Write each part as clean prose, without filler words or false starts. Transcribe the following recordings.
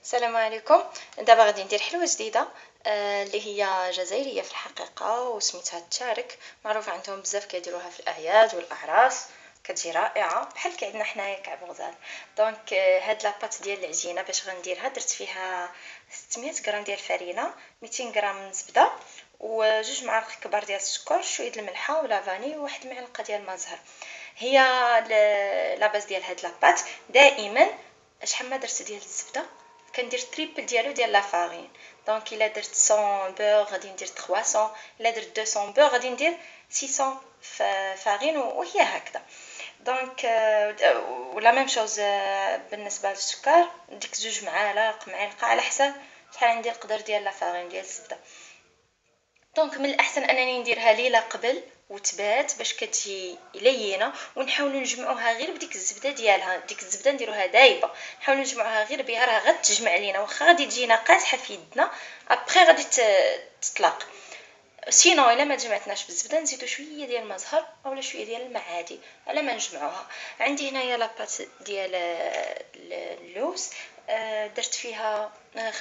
السلام عليكم. دابا غادي ندير حلوه جديده اللي هي جزائريه في الحقيقه وسميتها التشارك. معروفه عندهم بزاف كيديروها في الاعياد والاعراس، كتجي رائعه بحال كي عندنا حنايا كعب غزال. دونك هاد لاباط ديال العجينه باش غنديرها درت فيها 600 غرام ديال الفرينه، 200 غرام زبده، وجوج معالق كبار ديال السكر، شويه الملحه ولا فاني وواحد المعلقه ديال الماء زهر. هي لا باز ديال هاد لاباط دائما شحال ما درت ديال الزبده كندير تريبل ديالو ديال لا فارين. دونك الا درت 100 بور غادي ندير 300، الا درت 200 بور غادي ندير 600 فارين، وهي هكذا. دونك ولا ميم شوز بالنسبه للسكر، ديك زوج معالق على حساب شحال عندي القدر ديال لا فارين ديال الزبده. دونك من الاحسن انني نديرها ليله قبل وتبات باش كتجي لينه، ونحاولوا نجمعوها غير بديك الزبده ديالها، ديك الزبده نديروها دايبه، نحاولوا نجمعوها غير بها، راه غتجمع لينا واخا غادي تجينا قاصحه في يدنا ابري غادي تطلق. سينو الا ما جمعتناش بالزبده نزيدو شويه ديال الماء زهر اولا شويه ديال الماء عادي على ما نجمعوها. عندي هنايا لاباط ديال اللوز، درت فيها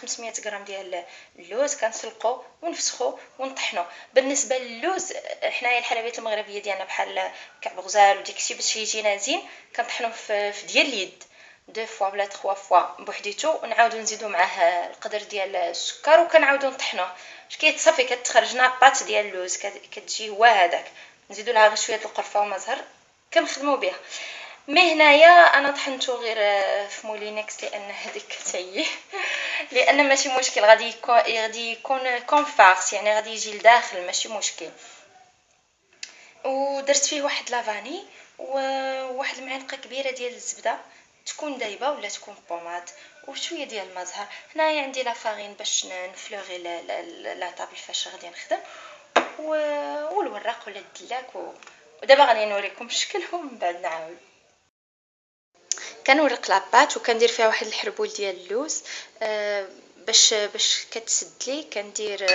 500 غرام ديال اللوز، كنسلقو ونفسخو ونطحنو. بالنسبه للوز حنايا الحلويات المغربيه ديالنا بحال كعب غزال وديكشي باش يجينا زين كنطحنوه في ديال اليد دو فوا ولا 3 فوا بوحديتو، ونعاودو نزيدو معاه القدر ديال السكر وكنعاودو نطحنوه باش كيتصافي كتخرج لنا بات ديال اللوز كتجي هو هذاك. نزيدو لها غير شويه القرفه وما زهر كنخدموا بها. مي هنايا انا طحنته غير في مولينكس لان هذيك كتعيي لان ماشي مشكل، غادي يكون كونفارس، يعني غادي يجي لداخل ماشي مشكل. ودرت فيه واحد لافاني وواحد المعلقه كبيره ديال الزبده، تكون دايبه ولا تكون بوماد، وشويه ديال الماء زهر. هنايا عندي لا فارين باش نفلوغي لا طابل فاش غادي نخدم، والوراق ولا الدلاك ودابا غادي نوريكم الشكل ومن بعد نعاود. كنورق لاباط وكندير فيها واحد الحربول ديال اللوز، باش كتسد لي كندير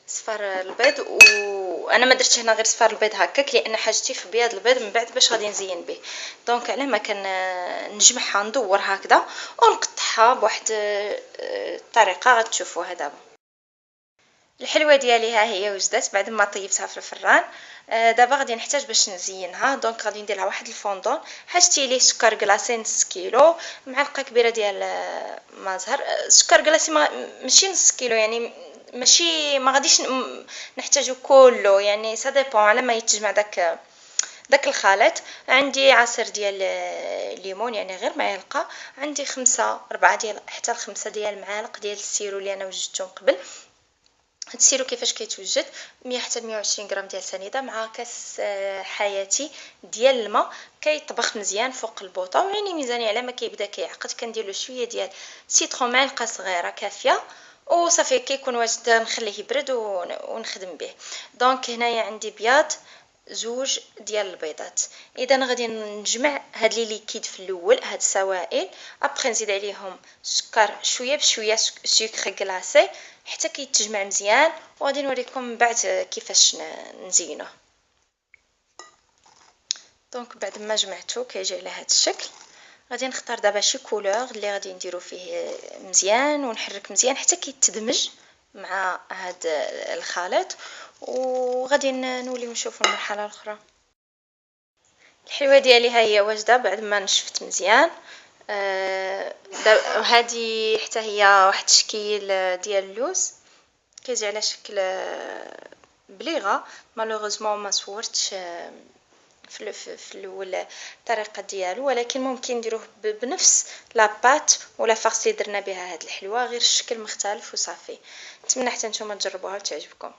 صفار البيض، وانا ما درتش هنا غير صفار البيض هكاك لان حاجتي في بياض البيض من بعد باش غادي نزين به. دونك على ما كان نجمعها ندور هكذا ونقطعها بواحد الطريقه غتشوفوها دابا. الحلوه ديالي ها هي وجدت بعد ما طيبتها في الفران. دابا غادي نحتاج باش نزينها. دونك غادي ندير لها واحد الفوندون، حاجتي ليه سكر كلاصي نص كيلو، معلقه كبيره ديال ما زهر. سكر كلاصي ماشي نص كيلو، يعني ماشي ما غاديش نحتاجو كله، يعني سا ديبون على ما يتجمع داك الخليط. عندي عصير ديال الليمون يعني غير معلقه، عندي 4 ديال حتى 5 ديال المعالق ديال السيرو اللي انا وجدتهم قبل. هاد السيرو كيفاش كيتوجد 100 حتى 120 غرام ديال سنيده مع كاس حياتي ديال الماء، كيطبخ مزيان فوق البوطه وعيني ميزاني على ما كيبدا كيعقد. كندير له شويه ديال سيترون معلقه صغيره كافيه وصافي كيكون واجد. نخليه يبرد ونخدم به. دونك هنايا عندي بياض زوج ديال البيضات. اذا غادي نجمع هاد لي ليكيد في الاول، هاد السوائل، ابري نزيد عليهم سكر شويه بشويه، سكر كلاصي حتى كيتجمع مزيان، وغادي نوريكم من بعد كيفاش نزينوه. دونك بعد ما جمعته كيجي على هذا الشكل. غادي نختار دابا شي كولور اللي غادي نديرو فيه مزيان ونحرك مزيان حتى كيتدمج مع هاد الخليط، وغادي نوليو نشوفوا المرحله الاخرى. الحلوه ديالي ها هي واجده بعد ما نشفت مزيان. هذه حتى هي واحد الشكل ديال اللوز كيجي على شكل بليغه. مالوغوزمون ما صورتش في الاول الطريقه ديالو، ولكن ممكن نديروه بنفس لاباط ولا فاص اللي درنا بها هاد الحلوه، غير الشكل مختلف وصافي. نتمنى حتى نتوما تجربوها وتعجبكم.